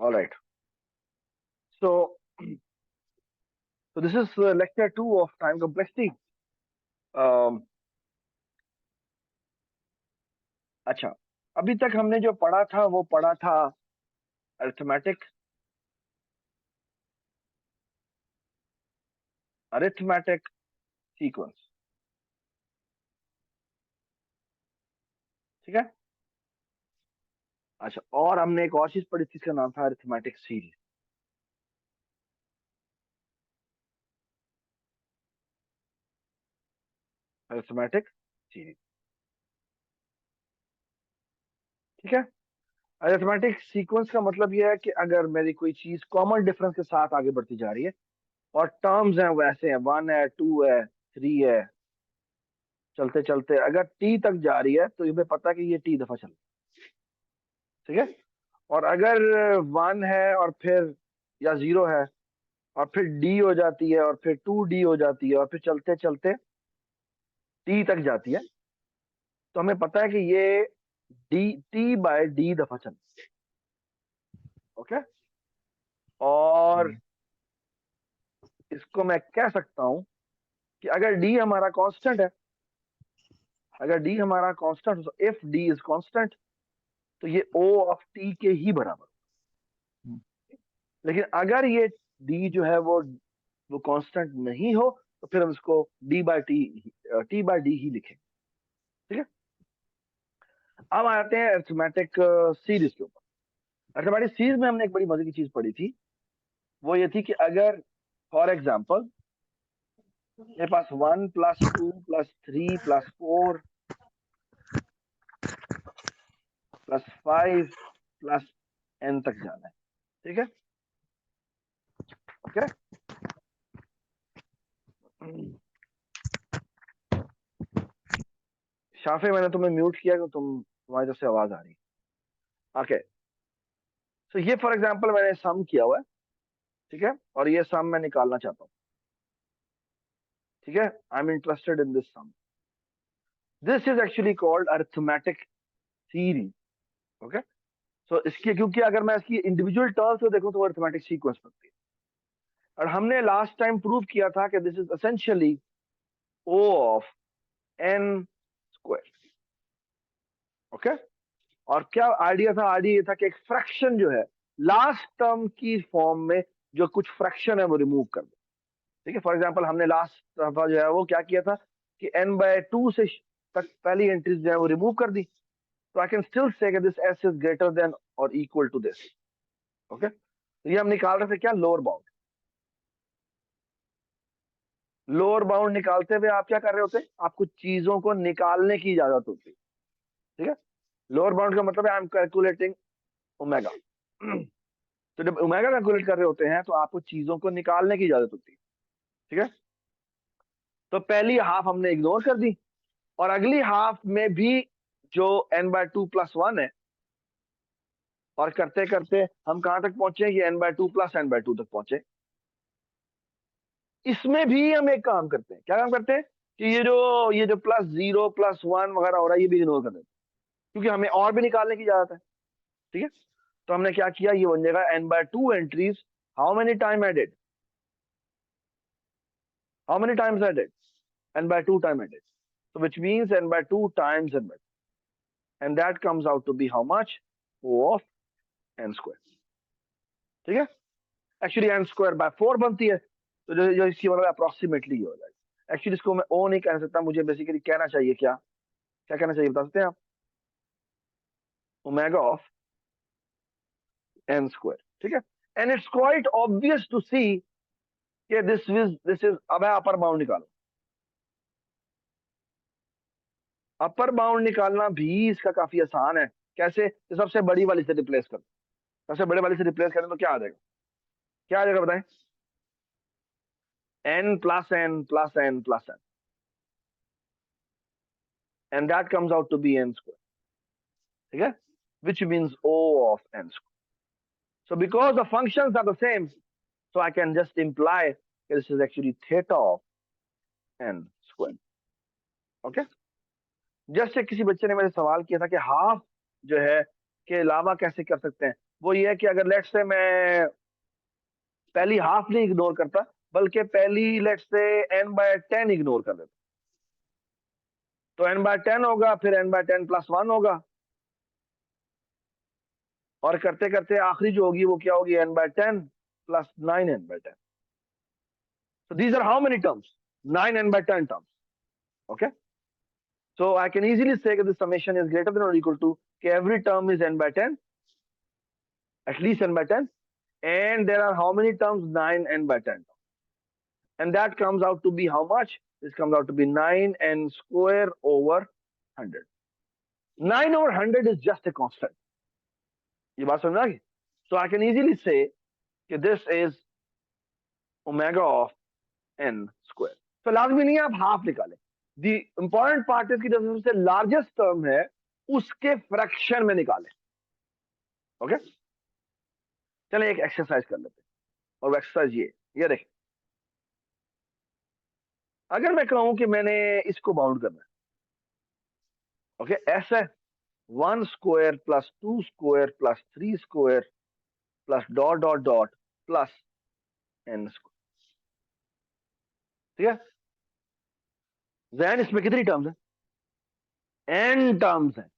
All right. So this is lecture 2 of time complexity. अच्छा, अभी तक हमने जो पढ़ा था वो पढ़ा था अरिथमेटिक सीक्वेंस, ठीक है। अच्छा, और हमने एक और चीज पढ़ी थी, इसका नाम था अरिथमेटिक सीरीज। अरिथमेटिक सीरीज, ठीक है। अरिथमेटिक सीक्वेंस का मतलब यह है कि अगर मेरी कोई चीज कॉमन डिफरेंस के साथ आगे बढ़ती जा रही है और टर्म्स हैं वैसे हैं, 1 है, 2 है, 3 है, चलते चलते अगर टी तक जा रही है तो हमें पता है कि ये टी दफा चल, ठीक है। और अगर 1 है और फिर या 0 है और फिर डी हो जाती है और फिर 2D हो जाती है और फिर चलते चलते टी तक जाती है, तो हमें पता है कि ये डी टी बाय डी दफा चल, ओके। और इसको मैं कह सकता हूं कि अगर डी हमारा कांस्टेंट है, अगर डी हमारा constant, if D is constant, तो ये ओ ऑफ टी के ही बराबर। लेकिन अगर ये डी जो है वो कांस्टेंट नहीं हो तो फिर हम इसको D by T by D ही लिखें, ठीक है। अब आते हैं अरिथमेटिक सीरीज के ऊपर। अरिथमेटिक सीरीज में हमने एक बड़ी मजे की चीज पढ़ी थी, वो ये थी कि अगर फॉर एग्जाम्पल मेरे पास 1 + 2 + 3 + 4 + 5 + n तक जाना है, ठीक है, ओके। शाफे, मैंने तुम्हें म्यूट किया तो तुम्हारी तरफ से आवाज आ रही है, ओके। तो ये फॉर एग्जाम्पल मैंने सम किया हुआ है, ठीक है, और ये सम मैं निकालना चाहता हूँ, ठीक है। I am interested in this sum. This is actually called arithmetic series, okay. So इसकी, क्योंकि अगर मैं इसकी इंडिविजुअल टर्म्स को देखूं तो अरिथमेटिक सीक्वेंस बनती है। और हमने लास्ट टाइम प्रूव किया था कि this is essentially O of n square, okay. और क्या आइडिया था? आइडिया ये था कि एक फ्रैक्शन जो है लास्ट टर्म की फॉर्म में जो कुछ फ्रैक्शन है वो रिमूव कर दो, ठीक है। फॉर एग्जांपल हमने लास्ट दफा जो है वो क्या किया था कि n/2 से तक पहली एंट्रीज जो है वो रिमूव कर दी, तो आई कैन स्टिल से कि this s is greater than और इक्वल टू दिस, ओके। तो ये हम निकाल रहे थे क्या? Lower bound. लोअर बाउंड निकालते हुए आप क्या कर रहे होते? आपको चीजों को निकालने की इजाजत होती है, ठीक है। लोअर बाउंड का मतलब है आई एम कैलकुलेटिंग ओमेगा। तो जब ओमेगा कैलकुलेट कर रहे होते हैं तो आपको चीजों को निकालने की इजाजत होती है, ठीक है। तो पहली हाफ हमने इग्नोर कर दी और अगली हाफ में भी जो n/2 + 1 है, और करते करते हम कहां तक पहुंचे कि n/2 + n/2 तक पहुंचे। इसमें भी हम एक काम करते हैं। क्या काम करते हैं कि ये जो +0 +1 वगैरह हो रहा है ये भी इग्नोर कर देते हैं, क्योंकि हमें और भी निकालने की इजाजत है, ठीक है। तो हमने क्या किया, ये बन जाएगा n/2 entries, how many time I did, how many times I did, n/2 time I did, so which means n/2 times n/2, and that comes out to be how much? O of n square, ठीक है। Actually n²/4 बनती है, तो जो इसकी मतलब approximately ये हो जाएगा। एक्चुअली इसको मैं ओ नहीं कह सकता, मुझे बेसिकली कहना चाहिए क्या, क्या कहना चाहिए बता सकते हैं आप? ओमेगा ऑफ n², ठीक है। And it's quite obvious to see कि दिस इज अब है अपर बाउंड निकालो। अपर बाउंड निकालना भी इसका काफी आसान है। कैसे? तो सबसे बड़ी वाली से रिप्लेस कर, सबसे बड़े वाली से रिप्लेस करें तो क्या आ जाएगा? क्या आ जाएगा बताएं? n + n + n + n, and that comes out to be n², ठीक है, which means O of n². So because the functions are the same, so I can just imply this is actually theta of n², okay. जैसे किसी बच्चे ने मेरे सवाल किया था कि हाफ जो है के अलावा कैसे कर सकते हैं, वो ये है कि अगर लेट्स से मैं पहली हाफ नहीं इग्नोर करता, बल्कि पहली लेट्स से n/10 इग्नोर कर देता, तो n/10 होगा, फिर n/10+1 होगा, और करते करते आखिरी जो होगी वो क्या होगी, n/10 + 9n/10. So these are how many terms? 9n/10 terms. Okay. So I can easily say that the summation is greater than or equal to every term is n/10, at least n/10, and there are how many terms? 9n/10. And that comes out to be how much? This comes out to be 9n square over 100. 9 over 100 is just a constant. ये बात समझ आ गई? So I can easily say that this is omega of n square. So लाजमी नहीं है आप half निकालें. The important part is कि जो सबसे largest term है उसके फ्रैक्शन में निकालें. ओके, चलें एक एक्सरसाइज कर लेते हैं, और वो एक्सरसाइज ये देखें. अगर मैं कहूं कि मैंने इसको बाउंड करना है, ओके, ऐसा 1 square plus 2 square plus 3 square plus dot dot dot plus n square. ठीक है, जैन इसमें कितनी टर्म्स है? n टर्म्स है,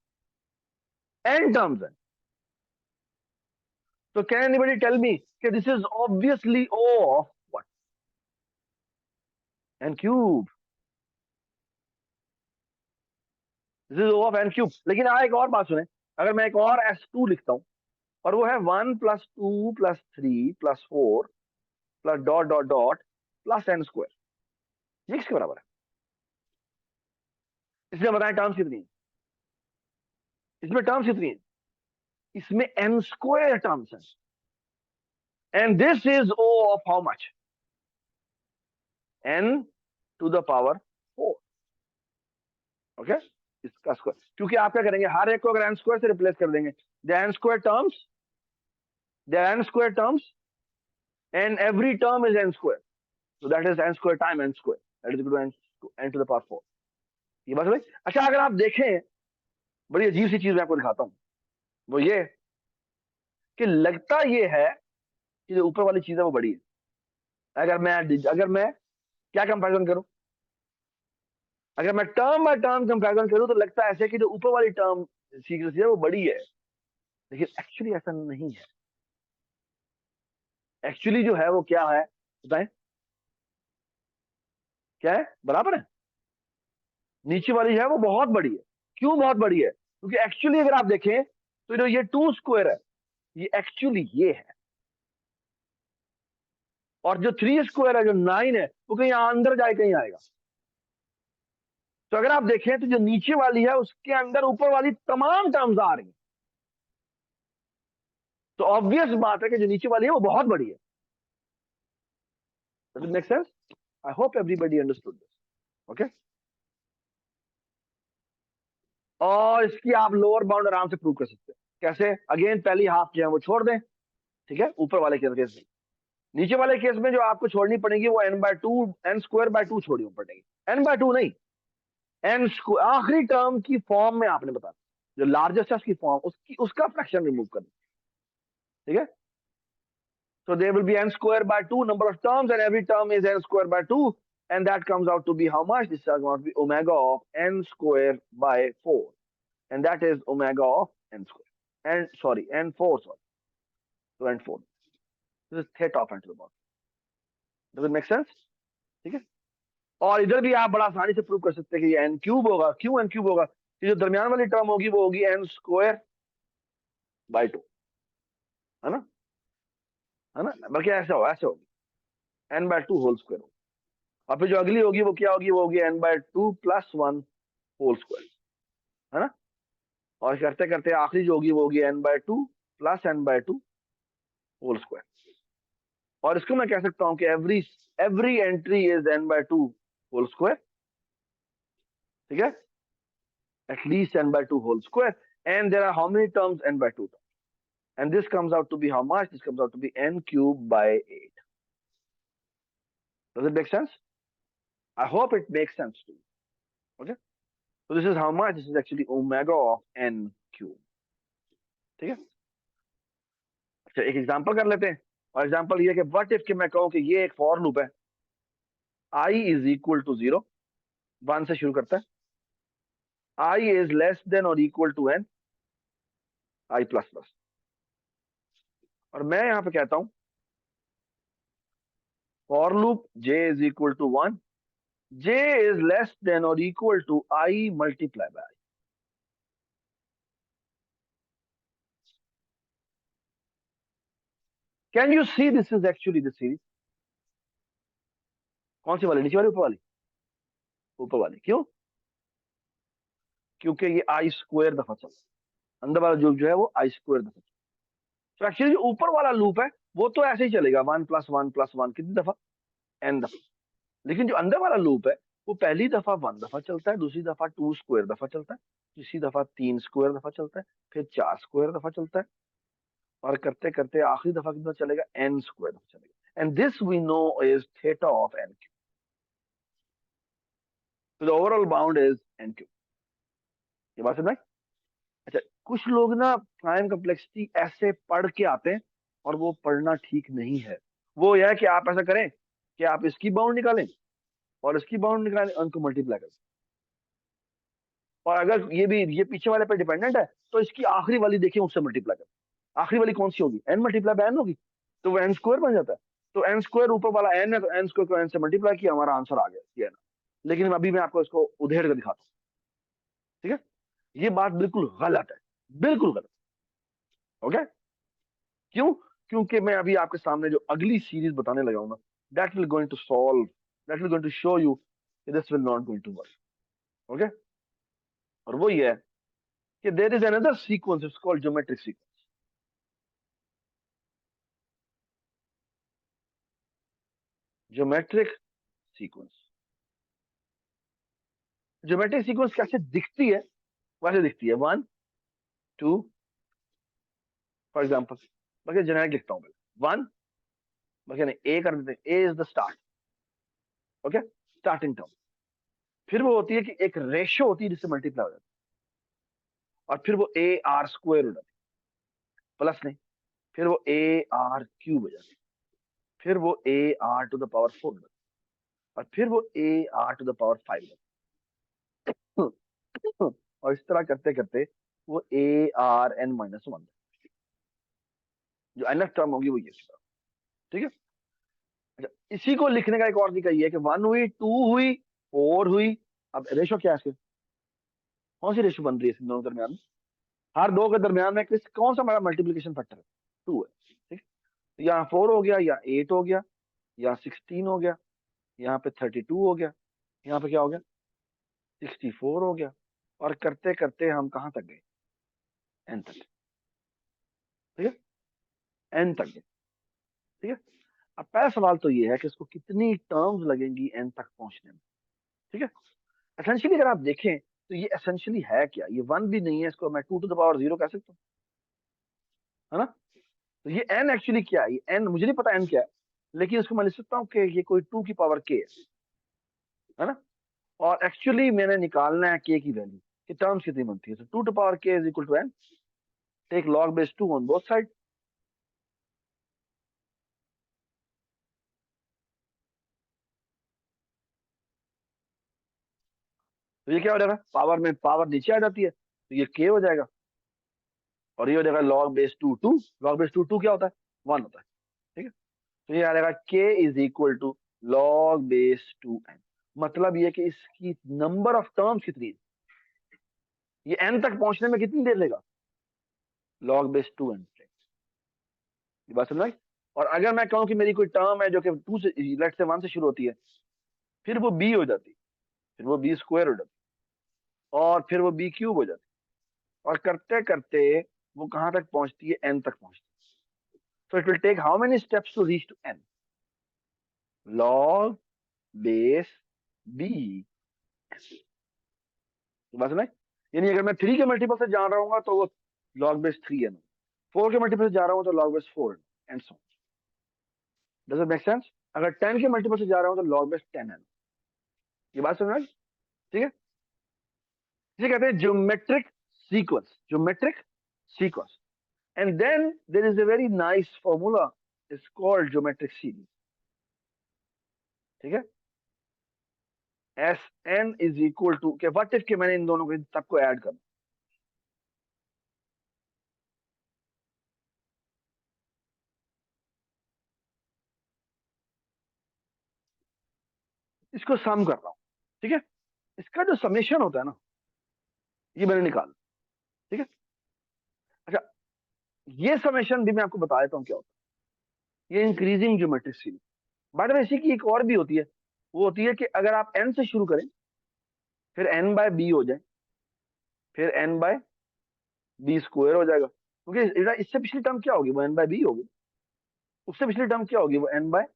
n टर्म्स है. So can anybody tell me that this is obviously O of what? N cube. This is O of n cube. लेकिन आप एक और बात सुने, अगर मैं एक और S2 लिखता हूं, और वो है 1 + 2 + 3 + 4 + dot dot dot plus n square, ये किसके बराबर है? इसमें बताएं टर्म्स कितनी है? इसमें टर्म्स कितनी है? इसमें n स्क्वायर टर्म्स है. And this is O of how much? n to the power 4. Okay, इसका स्क्वायर. क्योंकि आप क्या करेंगे, हर एक को अगर n स्क्वायर से रिप्लेस कर देंगे, the n square terms, and every term is n square. So that is n square time n square. That is equal to n to the power 4. ये बात भाई. अच्छा, अगर आप देखें, बड़ी अजीब सी चीज मैं आपको दिखाता हूं, वो ये कि लगता ये है कि जो ऊपर वाली चीज है वो बड़ी है. अगर मैं क्या कंपैरिजन करूं, अगर मैं टर्म बाय टर्म कंपैरिजन करूं, तो लगता है ऐसे कि जो ऊपर वाली टर्म सीक्रेट है वो बड़ी है, लेकिन एक्चुअली ऐसा नहीं है. एक्चुअली जो है वो क्या है बताएं? क्या है? बराबर है. नीचे वाली है वो बहुत बड़ी है. क्यों बहुत बड़ी है? क्योंकि एक्चुअली अगर आप देखें तो जो ये 2 स्क्वायर है, ये एक्चुअली ये है, और जो 3 स्क्वायर है, जो 9 है, वो कहीं अंदर जाए कहीं आएगा. तो अगर आप देखें तो जो नीचे वाली है उसके अंदर ऊपर वाली तमाम टर्म्स आ रही हैं. तो ऑब्वियस बात है कि जो नीचे वाली है वो बहुत बड़ी है. Does it make sense? I hope everybody understood this. Okay? और इसकी आप लोअर बाउंड आराम से प्रूव कर सकते हैं. कैसे? अगेन पहली हाफ जो है वो छोड़ दें, ठीक है, ऊपर वाले केस में. नीचे वाले केस में जो आपको छोड़नी पड़ेगी वो n स्क्वायर बाय 2 छोड़नी पड़ेगी. n/2 नहीं, n स्क्वायर आखिरी टर्म की फॉर्म में आपने बताया, जो लार्जेस्ट है उसकी फॉर्म, उसका फ्रैक्शन रिमूव करना. ठीक है. So there will be n square by 2 number of terms, and every term is n square by 2, and that comes out to be how much? This is going to be omega of n square by 4, and that is omega of n square. And sorry, n4, sorry. So n4. This is theta of n to the bottom. Does it make sense? ठीक है. और इधर भी आप बड़ा आसानी से prove कर सकते हैं कि ये n क्यूब होगा. क्यों n क्यूब होगा? कि जो दरमियान वाली टर्म होगी वो होगी n स्क्वायर बाय 2, है ना, है ना, बल्कि ऐसे होगी n/2 होल स्क्वायर. और फिर जो अगली होगी वो क्या होगी? वो होगी n/2 + 1 होल स्क्वायर, है ना. और करते करते आखिरी जो होगी वो होगी n/2 + n/2 होल स्क्वायर. और इसको मैं कह सकता हूं कि every entry is n/2 whole square. ठीक है, at least n/2 whole square. And there are how many terms? n/2 terms. And this comes out to be how much? This comes out to be n cube by 8. Does it make sense? I hope it makes sense to you. Okay. So this is how much? This is actually omega of n cube. ठीक है. अच्छा, एक example कर लेते हैं। और example ये कि व्हाट इफ कि मैं कहूं कि ये एक फॉर लूप है, आई इज इक्वल टू 0, 1 से शुरू करता है, आई इज लेस देन और equal to n, i plus plus. और मैं यहां पे कहता हूं for loop j is equal to 1, j is less than और equal to i multiply by i. Can you see this is actually the series? कौन सी वाली, नीचे वाली ऊपर वाली? ऊपर वाली। क्यों? क्योंकि ये आई स्क्वायर दफा चल रहा है, अंदर वाला जो है वो आई स्क्वायर दफा। तो एक्चुअली जो ऊपर वाला लूप है वो तो ऐसे ही चलेगा, 1 + 1 + 1 कितनी दफा, एन दफा। लेकिन जो अंदर वाला लूप है वो पहली दफा 1 दफा चलता है, दूसरी दफा 2 स्क्वायर दफा चलता है, तीसरी दफा 3 स्क्वायर दफा चलता है, फिर 4 स्क्वायर दफा चलता है, और करते करते आखिरी दफा कितना चलेगा, एन स्क्वायर दफा चलेगा। And this we know is theta of n cube. तो the overall bound is n cube. ये बात समझ में? अच्छा, कुछ लोग ना प्राइम कॉम्प्लेक्सिटी ऐसे पढ़ के आते हैं और वो पढ़ना ठीक नहीं है। वो यह है कि आप ऐसा करें कि आप इसकी बाउंड निकालें और इसकी बाउंड निकालें, उनको मल्टीप्लाई करें, और अगर ये पीछे वाले पे डिपेंडेंट है तो इसकी आखिरी वाली देखिए, उससे मल्टीप्लाई करें। आखिरी वाली कौन सी होगी, एन मल्टीप्लाई बाय एन होगी, तो वो एन स्क्वायर बन जाता है। तो एन स्क्वायर ऊपर वाला एन है, तो एन स्क्वायर को एन से मल्टीप्लाई किया, हमारा आंसर आ गया, ये है ना। लेकिन अभी मैं आपको इसको उधेड़ कर दिखाता हूँ, ठीक है? ये बात बिल्कुल गलत है, बिल्कुल गलत। ओके? क्यों? क्योंकि मैं अभी आपके सामने जो अगली सीरीज बताने लगा हूं ना, that will going to solve, that will going to show you this will not going to work. Okay? और वो ये है कि there is another sequence, it's called geometric sequence. Geometric sequence. Geometric sequence कैसे दिखती है? वैसे दिखती है, 1 2, फॉर एग्जाम्पल मैं जेनेरिक लिखता हूँ पहले, 1, मैं ए कर देते हैं, a is the start. Okay? Starting term. फिर वो होती है कि एक रेशियो होती है जिससे मल्टीप्लाई हो जाती है, और फिर वो ए आर स्क्वायर हो जाती है, प्लस नहीं, फिर वो ए आर क्यूब हो जाती है, फिर वो A R to the power 4 हो जाती है, और फिर वो A R to the power 5 हो जाती है। और इस तरह करते करते वो ए आर एन माइनस 1, जो एनथ टर्म होगी वो ये, ठीक है? अच्छा, इसी को लिखने का एक और तरीका ये है कि 1 हुई, 2 हुई, 4 हुई। अब रेशो क्या है इसके, कौन सी रेशो बन रही है इन दोनों के दरमियान में? हर दो के दरमियान में किस कौन सा हमारा मल्टीप्लीकेशन फैक्टर है, 2 है, ठीक है? यहाँ 4 हो गया, या 8 हो गया, या 16 हो गया, यहाँ पे 32 हो गया, यहाँ पे क्या हो गया, 64 हो गया, और करते करते हम कहाँ तक गए, एन तक, ठीक है? एन तक गए, ठीक है? अब पहला सवाल तो ये है कि इसको कितनी टर्म्स लगेंगी एन तक पहुंचने में, ठीक है? एसेंशियली अगर आप देखें तो ये एसेंशियली है क्या, ये 1 भी नहीं है, इसको मैं 2 टू द पावर 0 कह सकता हूँ, है ना? तो ये n एक्चुअली क्या है, ये n मुझे नहीं पता n क्या है, लेकिन इसको मैं लिख सकता हूँ कि ये कोई 2 की पावर k है ना? और एक्चुअली मैंने निकालना है k की वैल्यू, कि टर्म्स कितनी बनती है। तो 2 to power k is equal to n, take log base 2 on both side. तो ये क्या हो जाएगा, पावर में पावर नीचे आ जाती है, तो ये k हो जाएगा, और ये हो जाएगा log बेस 2 2, log बेस 2 2 क्या होता है, 1 होता है, ठीक है? तो ये आ जाएगा k is equal to log base 2n। मतलब ये कि इसकी नंबर ऑफ टर्म्स कितनी है, ये n तक पहुंचने में कितनी देर लेगा, log बेस 2n। ये बात समझ आई? और अगर मैं कहूं कि मेरी कोई टर्म है जो कि 2 से, लेट से 1 से शुरू होती है, फिर वो b हो जाती, फिर वो b स्क्वायर हो जाती, और फिर वो b क्यूब हो जाती, और करते करते वो कहां तक पहुंचती है, n तक पहुंचती है। So it will take how many steps to reach to n? Log base b। बस ना, यानी अगर मैं 3 के मल्टीपल से जा रहा हूँ तो वो log base 3n, 4 के मल्टीपल से जा रहा हूँ तो log base 4, and so. Does it make sense? अगर 10 के मल्टीपल से जा रहा हूँ तो log base 10n। ये बात समझ में आई? ठीक है? इसे कहते हैं geometric sequence, geometric sequence. And then there is a very nice formula. It's called geometric series. ठीक है? Sn is equal to के what if के मैंने इन दोनों को सबको ऐड करना, इसको सम कर रहा हूं, ठीक है? इसका जो समेशन होता है ना, ये मैंने निकाला, ठीक है? अच्छा, ये समेशन भी मैं आपको बता देता हूँ क्या होता है। ये इंक्रीजिंग ज्योमेट्रिक सीरीज, बट इसी की एक और भी होती है। वो होती है कि अगर आप n से शुरू करें, फिर n बाय b हो जाए, फिर n बाय b स्क्वायर हो जाएगा, क्योंकि इससे पिछली टर्म क्या होगी, वो n बाय b होगी। उससे पिछली टर्म क्या होगी, वो n बाय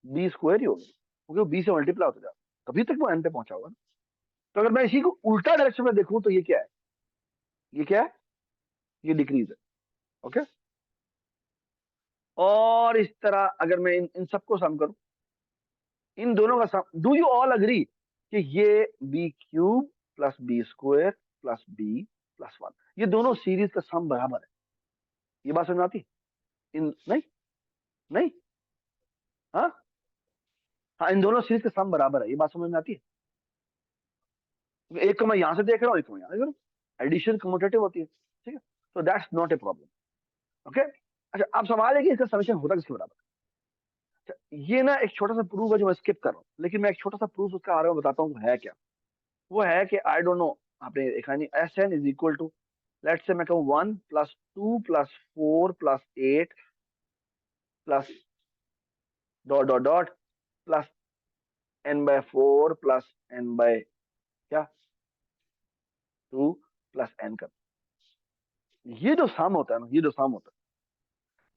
b स्क्वायर ही होगी, क्योंकि वो b से मल्टीप्लाई होता जाएगा, तभी तक वो n पे पहुंचा होगा ना। तो अगर मैं इसी को उल्टा डायरेक्शन में देखूं तो ये क्या है, ये क्या है, ये डिक्रीज है। ओके, और इस तरह अगर मैं इन सबको सम करूं, इन दोनों का sum, do you all agree कि ये B cube plus B square plus B plus one, ये दोनों सीरीज का सम बराबर है? ये बात समझ में आती? इन नहीं, नहीं, हाँ, हाँ, इन दोनों सीरीज का सम बराबर है, ये बात समझ में आती है? एक को मैं यहां से देख रहा हूँ, एक को मैं यहां देख रहा हूँ, एडिशन कम्यूटेटिव होती है, ठीक है? तो that's not a problem. Okay, अच्छा, अब सवाल है कि इसका समेशन होता किसके बराबर है? अच्छा, ये ना एक छोटा सा प्रूफ है जो मैं स्किप कर रहा हूँ, लेकिन मैं एक छोटा सा प्रूफ उसका बारे में बताता हूँ है क्या। वो है कि आई डोंट नो, आपने देखा नहीं, S N is equal to, let's say मैं कहूँ 1 + 2 + 4 + 8 plus dot dot dot plus n/4 plus n by क्या 2 प्लस n कर, ये जो सम होता है ना, ये जो सम होता है,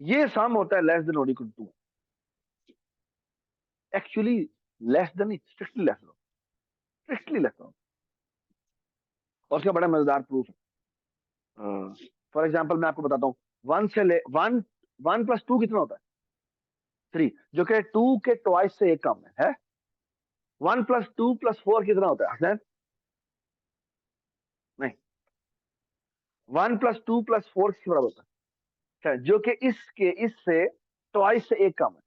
ये सम होता है लेस देन और equal to 2। Actually less than नहीं, strictly less than, strictly less than. और उसका बड़ा मजेदार प्रूफ है। फॉर एग्जाम्पल मैं आपको बताता हूँ, वन से ले वन, 1 + 2 कितना होता है, 3, जो कि 2 के ट्वाइस से एक कम है। 1 + 2 + 4 कितना होता है हसनैन? नहीं, 1 + 2 + 4 किसके बराबर होता है, जो कि इससे ट्वाइस से एक कम है।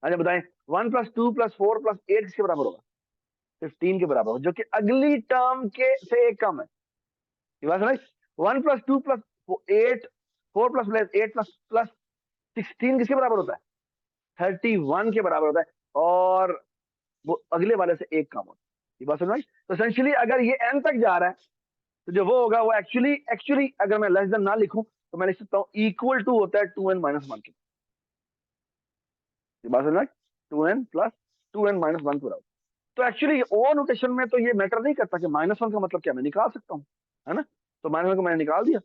अच्छा बताएं, 1 + 2 + 4 + 8 किसके बराबर होगा? 15 के बराबर होगा, जो कि अगली टर्म के से एक कम है। ये बात समझ? 1 + 2 + 8, 4 + 8 + 16 किसके बराबर होता है? 31 के बराबर होता है, और वो अगले वाले से एक कम होता है। ये बात समझ? तो एसेंशियली अगर ये n तक जा रहा है, तो जो वो होगा वो एक्चुअली एक्चुअली अगर मैं लेस देन ना लिखूं तो मैं लिख सकता हूँ इक्वल टू होता है 2n - 1 के। ये बात समझ? 2n + 2n - 1 पूरा। तो एक्चुअली ओ नोटेशन में तो ये मैटर नहीं करता कि -1 का मतलब क्या, मैं निकाल सकता हूँ, है ना? तो -1 को मैंने निकाल दिया,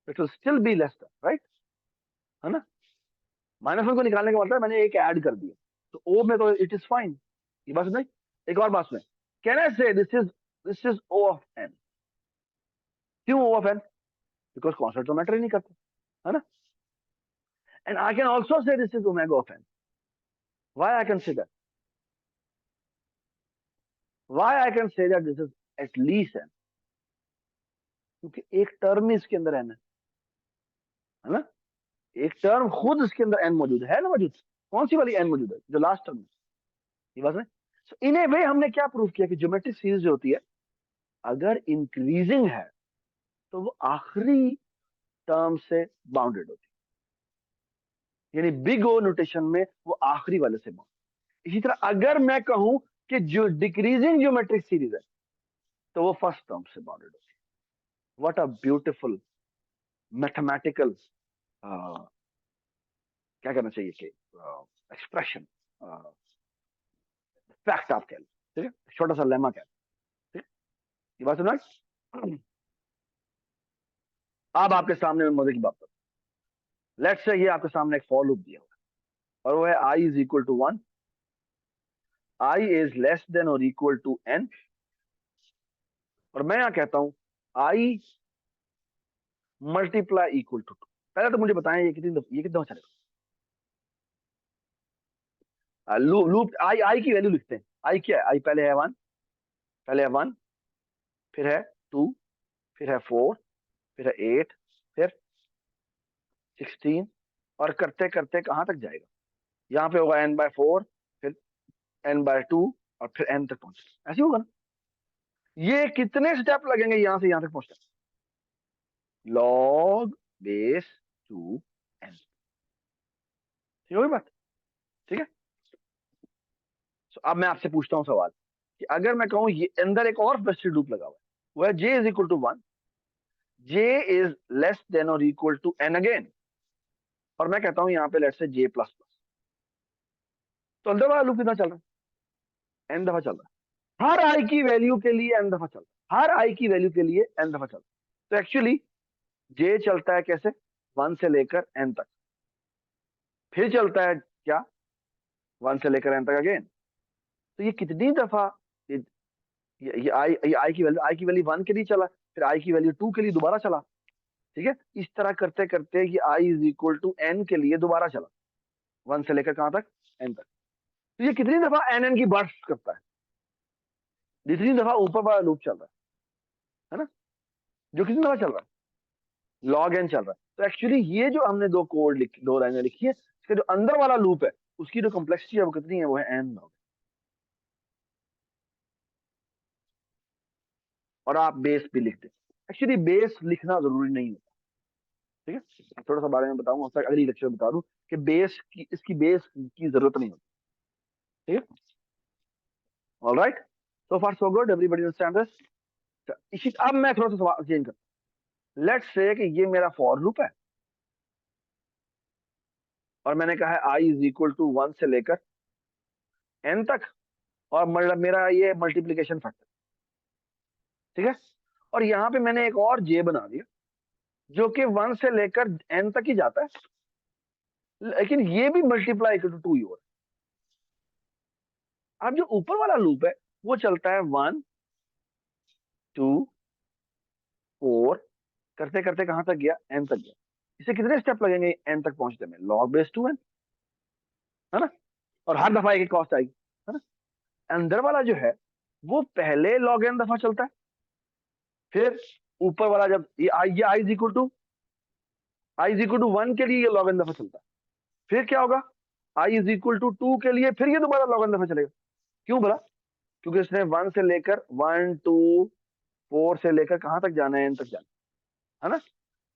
it will still be less than, right, है ना? -1 को निकालने का मतलब मैंने एक ऐड कर दिया, तो ओ में तो इट इज फाइन। ये बात समझ? एक और बात सुने, can I say this is O of N? क्यों O of N? Because concept तो मैटर ही नहीं करते, है ना? And I can also say this is omega of N. Why I can say that? Why I can say that this is at least N? क्योंकि एक term ही इसके अंदर एन है ना? एक टर्म खुद इसके अंदर एन मौजूद है ना, मौजूद? कौन सी वाली एन मौजूद है, जो लास्ट टर्म है? ये बात है। सो इन ए वे हमने क्या प्रूव किया कि ज्योमेट्रिक सीरीज जो होती है, अगर इंक्रीजिंग है तो वो आखिरी टर्म से बाउंडेड होती है, यानी बिग ओ नोटेशन में वो आखिरी वाले से बाउंडेड। इसी तरह अगर मैं कहूं कि जो डिक्रीजिंग ज्योमेट्रिक सीरीज है, तो वो फर्स्ट टर्म से बाउंडेड होती है। व्हाट अ ब्यूटीफुल मैथमेटिकल, क्या कहना चाहिए कि एक्सप्रेशन, फैक्ट आप कह लो, ठीक है, छोटा सा लेमा कह लो, ठीक है? ये बात सुना? अब आपके सामने में मजे की बात करूं, लेट्स से ये आपके सामने एक फॉर लूप दिया हुआ है, और वो है i is equal to 1, i is less than और इक्वल टू एन, और मैं यहां कहता हूं आई मल्टीप्लाई इक्वल टू 2। पहले तो मुझे बताएं ये कितना चलेगा? लूप आई आई की वैल्यू लिखते हैं। आई क्या है? आई पहले है 1, पहले है 1, फिर है 2, फिर है 4, फिर है 8, फिर 16, और करते करते कहां तक जाएगा, यहाँ पे होगा n/4, फिर n/2, और फिर n तक पहुंचे, ऐसे होगा ना। ये कितने स्टेप लगेंगे यहां से यहां तक पहुंचने, लॉग बेस 2n। ठीक होगी बात, ठीक है। तो अब मैं आपसे पूछता हूं सवाल कि अगर मैं कहूं ये अंदर एक और वेस्टेड लूप लगा हुआ है, वह j is equal to 1, j is less than और इक्वल टू n अगेन, और मैं कहता हूं यहाँ पे let's say j plus plus, तो अंदर वाला लूप कितना चल रहा है, n दफा चल रहा है, हर i की वैल्यू के लिए n दफा चल रहा है, हर i की वैल्यू के लिए n दफा चल रहा है। तो एक्चुअली j चलता है कैसे, 1 से लेकर n तक, फिर चलता है क्या, 1 से लेकर n तक अगेन। तो ये कितनी दफा, ये आई की वैल्यू 1 के लिए चला, फिर आई की वैल्यू 2 के लिए दोबारा चला, ठीक है। इस तरह करते करते ये आई इज इक्वल टू एन के लिए दोबारा चला, 1 से लेकर कहां तक, एन तक। तो ये कितनी दफा एन की बर्स्ट करता है, जितनी दफा ऊपर वाला लूप चल रहा है ना, जो कितनी दफा चल रहा है, लॉग एन चल रहा है। तो एक्चुअली ये जो हमने दो लाइनें लिखी है, इसका जो अंदर वाला लूप है उसकी जो कॉम्प्लेक्सिटी है वो कितनी है, वो है एन लॉग। और आप बेस भी लिख दें, एक्चुअली बेस लिखना जरूरी नहीं होता, ठीक है। थोड़ा सा बारे में बताऊंगा, उसका अगली लेक्चर में बता दूं कि बेस की, इसकी बेस की जरूरत नहीं होती, ठीक है। All right, so far so good, everybody understand this. इसी, अब मैं थोड़ा सा सवाल चेंज करता हूं, लेट्स से कि ये मेरा फॉर लूप है, और मैंने कहा है आई इज इक्वल टू 1 से लेकर n तक, और मतलब मेरा ये मल्टीप्लीकेशन फैक्टर, ठीक है। और यहाँ पे मैंने एक और j बना दिया जो कि 1 से लेकर n तक ही जाता है, लेकिन ये भी मल्टीप्लाई इक्वल टू 2 ही हो रहा है। अब जो ऊपर वाला लूप है वो चलता है 1 2 4, करते करते कहां तक गया, n तक गया। इसे कितने स्टेप लगेंगे n तक पहुंचने में, log बेस 2n, है ना। और हर दफा एक कॉस्ट आएगी, है ना। अंदर वाला जो है वो पहले log n दफा चलता है, फिर ऊपर वाला जब ये आई इज इक्वल टू 1 के लिए ये log n दफा चलता है, फिर क्या होगा, आई इज इक्वल टू 2 के लिए फिर ये दोबारा log n दफा चलेगा। क्यों बोला, क्योंकि इसने 1 से लेकर 1 2 4 से लेकर कहां तक जाना है, n तक जाना है ना।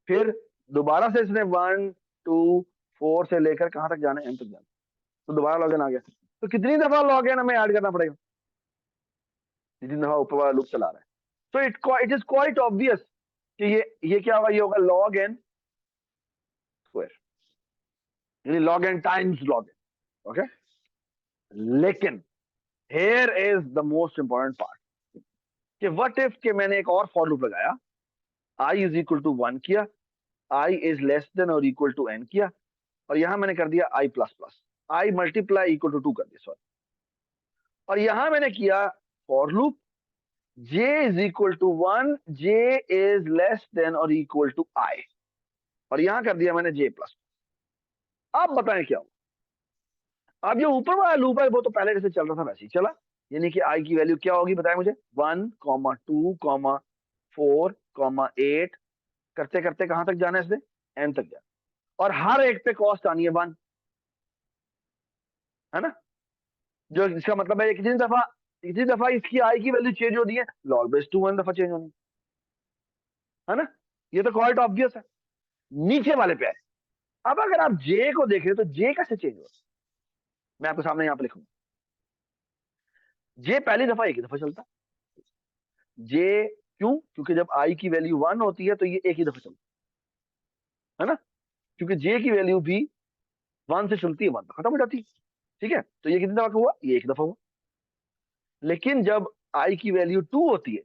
फिर दोबारा से इसने 1 2 4 से लेकर कहां तक जाना है, n तक जाना, तो दोबारा लॉग इन आ गया। तो कितनी दफा लॉग इन हमें ऐड करना पड़ेगा, जितनी दफा ऊपर वाला लूप चला रहा है। तो इट इज क्वाइट ऑब्वियस कि ये क्या होगा, ये होगा लॉग एन स्क्वायर, यानी log n times log n, okay. लेकिन here is the most important part, कि व्हाट इफ के मैंने एक और फॉर लूप लगाया, आई इज इक्वल टू 1 किया, आई इज लेस देन और इक्वल टू एन किया, और यहां मैंने कर दिया i plus plus, i multiply equal to 2 कर दिया, सॉरी। और यहां मैंने किया for loop, j is equal to 1, j is less than और इक्वल टू i, और यहां कर दिया मैंने j प्लस। अब बताएं क्या हो, अब जो ऊपर वाला लूप है वो तो पहले जैसे चल रहा था वैसे ही चला, यानी कि i की वैल्यू क्या होगी बताएं मुझे, 1 2 4 8, करते करते कहां तक जाना है इसने, n तक जाना, और हर एक पे कॉस्ट आनी है 1, है ना। जो इसका मतलब है कितनी दफा इसकी i की वैल्यू चेंज होनी है, log बेस 2 1 दफा चेंज होनी है ना। ये तो क्वाइट ऑब्वियस है। नीचे वाले पे है, अब अगर आप जे को देख रहे हो तो जे कैसे चेंज होगा, मैं आपके सामने यहां पे लिखूंगा। जे पहली दफा एक ही दफा चलता, जे क्यों, क्योंकि जब आई की वैल्यू 1 होती है तो ये एक ही दफा चलता है ना, क्योंकि जे की वैल्यू भी 1 से चलती है, 1 खत्म हो जाती है, ठीक है। तो ये कितनी दफा हुआ, ये एक दफा हुआ। लेकिन जब आई की वैल्यू 2 होती है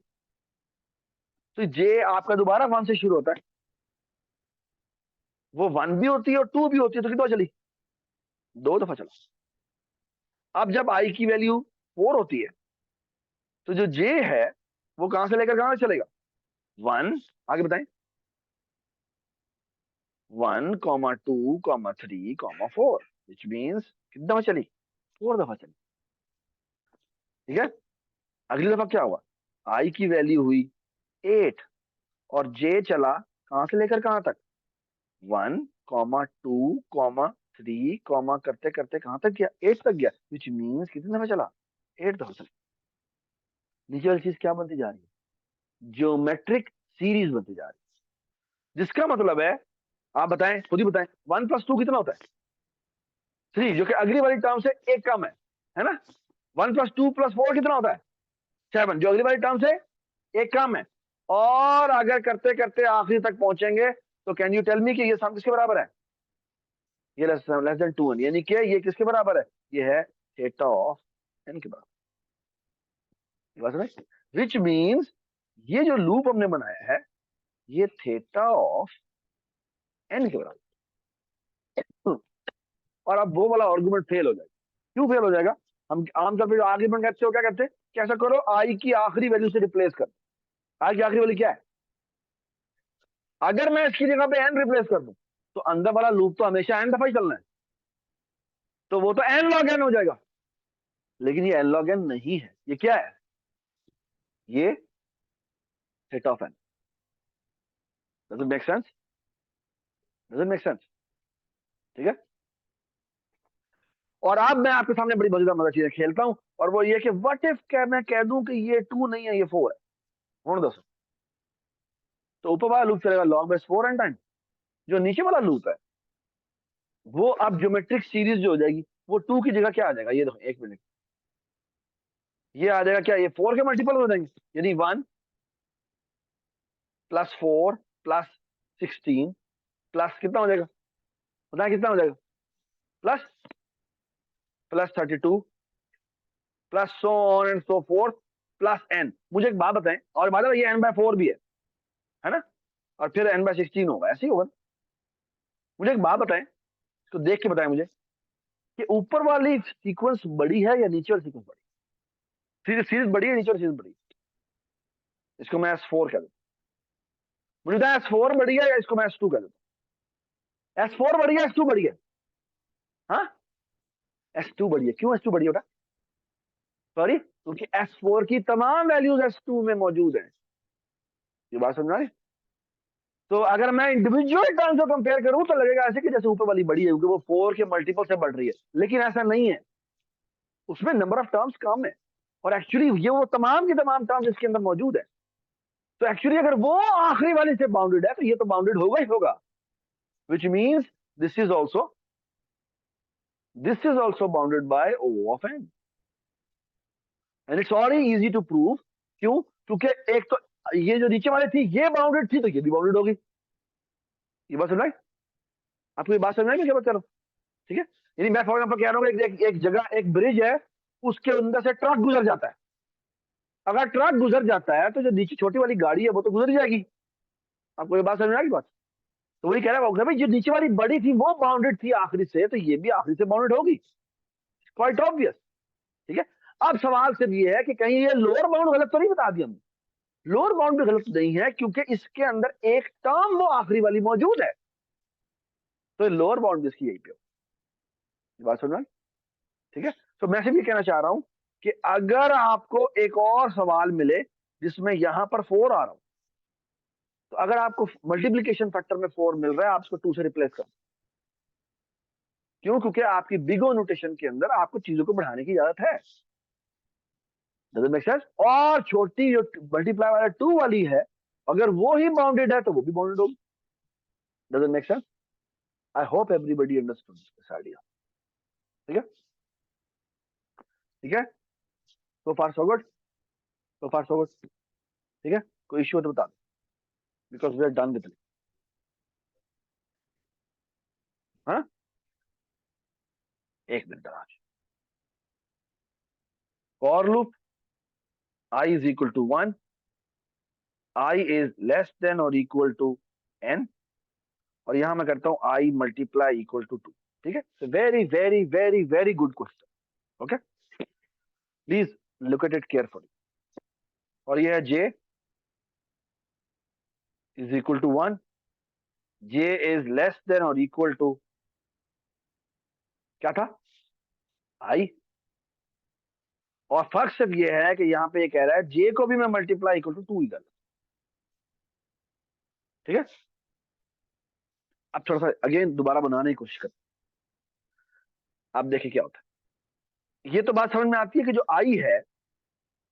तो जे आपका दोबारा 1 से शुरू होता है, वो 1 भी होती है और 2 भी होती है, तो कितना चली, 2 दफा चला। अब जब आई की वैल्यू 4 होती है तो जो जे है वो कहां से लेकर कहां चलेगा, 1, आगे बताएं, 1 2 3 4, विच मीन्स कितनी दफा चली, 4 दफा चली, ठीक है। अगली दफा क्या हुआ, आई की वैल्यू हुई 8, और जे चला कहां से लेकर कहां तक, 1,2,3, करते करते कहां तक गया, 8 तक गया, विच मीन्स कितने दफे चला, 8 दफे चला। नीचे वाली चीज क्या बनती जा रही है, ज्योमेट्रिक सीरीज बनती जा रही है, जिसका मतलब है, आप बताएं, खुद ही बताएं, 1 + 2 कितना होता है, 3, जो कि अगली वाली टर्म से एक कम है ना। 1 + 2 + 4 कितना होता है, 7, जो अगली वाली टर्म से एक कम है। और अगर करते करते आखिरी तक पहुंचेंगे तो कैन यू टेल मी कि ये सम किसके बराबर है, ये <2 यानी कि ये किसके बराबर है, ये है थीटा ऑफ एन के बराबर, विच मीन्स ये जो लूप हमने बनाया है ये थीटा ऑफ एन के बराबर। और अब वो वाला आर्गुमेंट फेल हो जाएगा, क्यों फेल हो जाएगा, हम आमतौर पर जो आर्गुमेंट कहते हो क्या करते हैं, कैसा करो, आई की आखिरी वैल्यू से रिप्लेस कर, आई की आखिरी वैल्यू क्या है, अगर मैं इसकी जगह पे एन रिप्लेस कर दूं तो अंदर वाला लूप तो हमेशा एन दफा ही चलना है, तो वो तो एन लॉग एन हो जाएगा। लेकिन ये एन लॉग एन नहीं है, ये क्या है, ये theta of N. Does it make sense, does it make sense, ठीक है। और अब मैं आपके सामने बड़ी मजेदार मजेदार चीजें खेलता हूं, और वो ये कि व्हाट इफ क्या मैं कह दूं कि ये 2 नहीं है ये 4 है, होने दो। तो ऊपर वाला लूप चलेगा लॉग बेस 4 एन टाइम, जो नीचे वाला लूप है वो अब ज्योमेट्रिक सीरीज जो हो जाएगी वो 2 की जगह क्या आ जाएगा, ये देखो एक मिनट, ये आ जाएगा क्या, ये 4 के मल्टीपल हो जाएंगे, यानी 1 + 4 + 16 प्लस कितना हो जाएगा, पता है कितना हो जाएगा, plus plus 32 plus so on and so forth plus N. मुझे एक बात बताएं, और मतलब ये n/4 भी है ना, और फिर n/16 होगा, ऐसे ही होगा। मुझे एक बात बताएं, इसको देख के बताएं मुझे कि ऊपर वाली सीक्वेंस बड़ी है या नीचे वाली सीक्वेंस बड़ी, सीरीज बड़ी है, नीचे वाली सीरीज बड़ी, इसको मैं S4 कह देता हूं, मुझे बताया S4 बड़ी है या इसको मैं S2 कह देता हूं, S4 बड़ी है S2 बड़ी है, हाँ S2 बड़ी है, क्यों S2 बड़ी है, सॉरी क्योंकि S4 की तमाम वैल्यूज S2 में मौजूद है, ये बात समझ रहे। तो अगर मैं इंडिविजुअल टर्म से कंपेयर करूं तो लगेगा ऐसे कि जैसे ऊपर वाली बड़ी है क्योंकि वो 4 के मल्टीपल से बढ़ रही है, लेकिन ऐसा नहीं है, उसमें नंबर ऑफ टर्म्स कम है, और एक्चुअली ये वो तमाम की तमाम टर्म्स इसके अंदर मौजूद है। तो एक्चुअली अगर वो आखिरी वाली से बाउंडेड है तो ये तो बाउंडेड होगा ही होगा, which means this is also bounded by O of N, and it's very easy to prove. क्यों, क्योंकि एक तो ये जो नीचे वाली थी ये बाउंडेड थी तो ये भी बाउंडेड होगी, ये बात समझ, आपको ये बात समझ में क्या बात कर रहा हूं, ठीक है। यानी मैं फॉर एग्जाम्पल कह रहा हूँ एक जगह एक ब्रिज है, उसके अंदर से ट्रक गुजर जाता है, अगर ट्रक गुजर जाता है तो जो नीचे छोटी वाली गाड़ी है वो तो गुजर जाएगी, आपको ये बात समझ में आ गई बात। तो वही कह रहा है भाई जो नीचे वाली बड़ी थी वो बाउंडेड थी आखिरी से, तो ये भी आखिरी से बाउंडेड होगी, क्वाइट ऑब्वियस, ठीक है। अब सवाल सिर्फ ये है कि कहीं ये लोअर बाउंड गलत तो नहीं बता दिया हमने, लोअर बाउंड भी गलत नहीं है क्योंकि इसके अंदर एक टर्म वो आखिरी वाली मौजूद है, तो लोअर बाउंड भी इसकी यही पे हो, बात समझ, ठीक है। तो मैं सिर्फ ये कहना चाह रहा हूं कि अगर आपको एक और सवाल मिले जिसमें यहां पर 4 आ रहा हो, तो अगर आपको मल्टीप्लीकेशन फैक्टर में 4 मिल रहा है आप उसको 2 से रिप्लेस कर, क्यों, क्योंकि आपकी बिग ओ नोटेशन के अंदर आपको चीजों को बढ़ाने की इजाजत है, डज इट मेक सेंस। और छोटी जो मल्टीप्लाई वाला 2 वाली है अगर वो ही बाउंडेड है तो वो भी बाउंडेड होगी, does it make sense. I hope everybody understood this idea, ठीक है, ठीक है, सो फार सो गुड, सो फार सो गुड, ठीक है, कोई इश्यू हो तो बता दो, because we are done with it, हाँ, एक मिनट आज, for loop I is equal to 1, I is less than or equal to n, और यहां मैं करता हूं I multiply equal to 2, ठीक है। So very very very very good question, okay, please look at it carefully। और यह है J is equal to 1, J is less than or equal to क्या था, I, और फर्क सिर्फ ये है कि यहां पे ये कह रहा है J को भी मैं मल्टीप्लाई इक्वल टू 2 ही कर, ठीक है। अब थोड़ा सा अगेन दोबारा बनाने की कोशिश करते हैं। अब देखिए क्या होता है। ये तो बात समझ में आती है कि जो आई है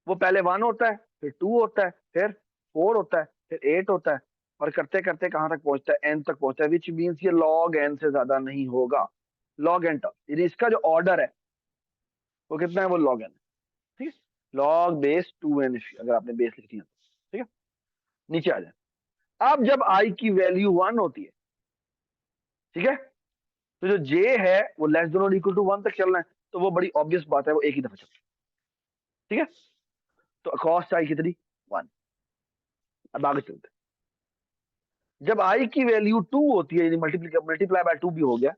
वो पहले 1 होता है, फिर 2 होता है, फिर 4 होता है, फिर 8 होता है, और करते करते कहां तक पहुंचता है, n तक पहुंचता है, विच मीन्स ये log n से ज्यादा नहीं होगा। log n टर्म, यानी इसका जो ऑर्डर है वो कितना है, वो log n है। ठीक है, log बेस 2n, अगर आपने बेस लिखनी है तो। ठीक है, नीचे आ जाए। अब जब i की वैल्यू 1 होती है, ठीक है, तो जो j है वो लेस देन और इक्वल टू 1 तक चलना है, तो वो बड़ी ऑब्वियस बात है, वो एक ही दफा चलता है। ठीक है, तो कॉस्ट आई कितनी, 1। अब आगे चलते हैं। जब i की वैल्यू 2 होती है, यानी मल्टीप्लाई बाय 2 भी हो गया,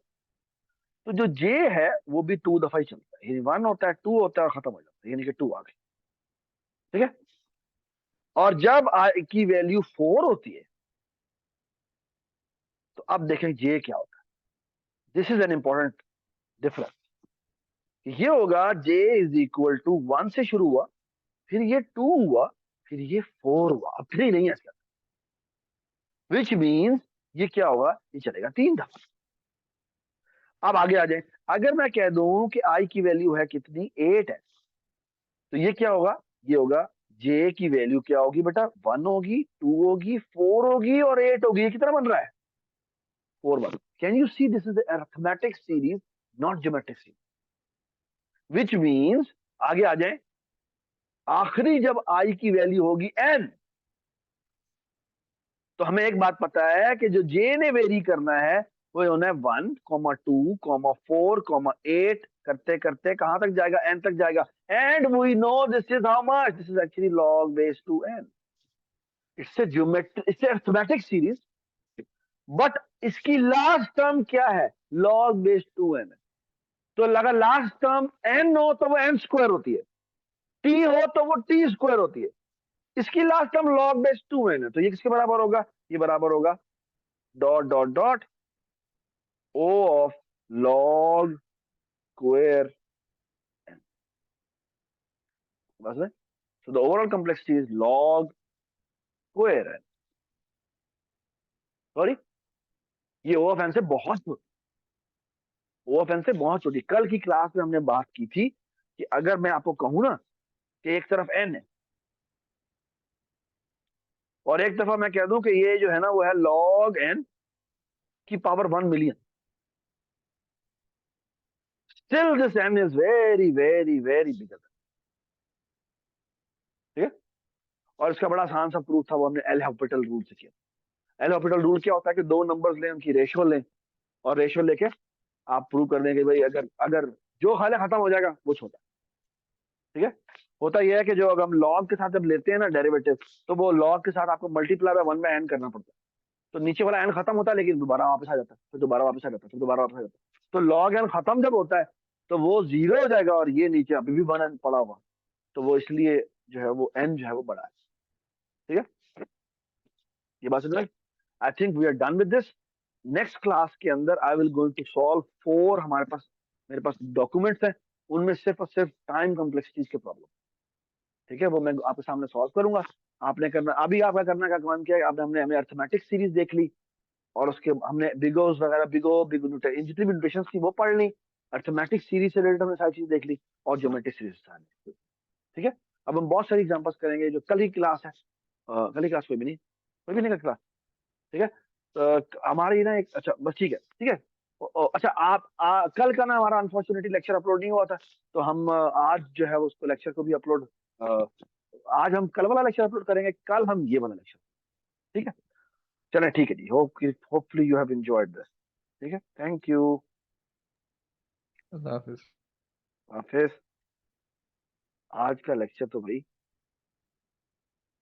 तो जो j है वो भी 2 दफा ही चलता है, यानी 1 होता है, 2 होता है और खत्म हो जाता है, यानी कि 2 आ गई। ठीक है, और जब i की वैल्यू 4 होती है, तो अब देखें j क्या होता है। This is an important difference. ये होगा j इज इक्वल टू 1 से शुरू हुआ, फिर ये 2 हुआ, फिर ये 4 हुआ, अब 3 नहीं है इसका, विच मीन्स ये क्या होगा, ये चलेगा 3 दफा। अब आगे आ जाए। अगर मैं कह दूं कि i की वैल्यू है कितनी, 8 है, तो ये क्या होगा, ये होगा j की वैल्यू क्या होगी बेटा, 1 होगी, 2 होगी, 4 होगी और 8 होगी। ये कितना बन रहा है, 4 1। Can you see, this is arithmetic series, not geometric series, which means आगे आ जाए, आखिरी जब i की वैल्यू होगी n, तो हमें एक बात पता है कि जो j ने वेरी करना है वो होना है 1, 2, 4, 8, करते करते कहां तक जाएगा, n तक जाएगा। And we know this is how much, this is actually log base 2n। इससे ज्योमेट्री, इससे अरिथमेटिक सीरीज, बट इसकी लास्ट टर्म क्या है, log base 2n है। तो लगा लास्ट टर्म n हो तो वो n स्क्वायर होती है, t हो तो वो t स्क्वायर होती है। इसकी last term log base 2n है, तो ये किसके बराबर होगा, ये बराबर होगा dot dot dot o of log square n। बस में, so the overall complexity is log square n। Sorry, ये o ऑफ n से बहुत छोटी, o ऑफ n से बहुत छोटी। कल की क्लास में हमने बात की थी कि अगर मैं आपको कहूं ना कि एक तरफ n है और एक दफा मैं कह दूं कि ये जो है ना वो है log n की power 1 million, still this n is very very very बिगर। ठीक है, और इसका बड़ा आसान सा प्रूफ था, वो हमने एल हॉपिटल रूल से किया। एल हॉपिटल रूल क्या होता है कि दो नंबर्स लें, उनकी रेशियो लें, और रेशियो लेके आप प्रूव कर दें कि भाई अगर अगर जो हाल खत्म हो जाएगा वो छोटा। ठीक है, होता यह है कि जो अगर हम लॉग के साथ जब लेते हैं ना डेरिवेटिव, तो वो लॉग के साथ आपको मल्टीप्लाई बाय 1 बाय n करना पड़ता है। तो नीचे वाला n खत्म होता है, लेकिन दोबारा वापस आ जाता है, फिर दोबारा वापस आ जाता है, फिर दोबारा वापस आ जाता है। तो लॉग n खत्म जब होता है तो वो 0 हो जाएगा, और ये नीचे अभी भी 1n पड़ा हुआ, तो वो इसलिए जो है वो n जो है वो बड़ा है। ठीक है, ये बात समझ। I think we are done with this. Next class के अंदर I will going to solve 4, हमारे पास, मेरे पास डॉक्यूमेंट्स हैं, उनमें सिर्फ और सिर्फ टाइम कॉम्प्लेक्सिटीज के प्रॉब्लम। ठीक है, वो मैं आपके सामने सॉल्व करूंगा। आपने करना, अभी आपका करना का काम क्या है, आपने हमने हमें अर्थमेटिक सीरीज देख ली, और उसके हमने बिगोस वगैरह, बिगो जितनी भी नोटेशंस थी वो पढ़ ली, अर्थमेटिक सीरीज से रिलेटेड हमने सारी चीज देख ली, और ज्योमेट्रिक सीरीज सारी। ठीक है, अब हम बहुत सारी एग्जांपल्स करेंगे जो कल ही क्लास है। कल ही क्लास कोई भी नहीं कर क्लास। ठीक है, तो हमारी ना एक, अच्छा बस ठीक है, ठीक है। अच्छा आप कल का ना हमारा अनफॉर्चुनेटली लेक्चर अपलोड नहीं हुआ था, तो हम आज जो है उसको लेक्चर को भी अपलोड, आज हम कल वाला लेक्चर अपलोड करेंगे, कल हम ये वाला लेक्चर। ठीक है, चलें ठीक है जी, hopefully you have enjoyed this. ठीक है, थैंक यू। अल्लाह हाफिज। फिर आज का लेक्चर तो भाई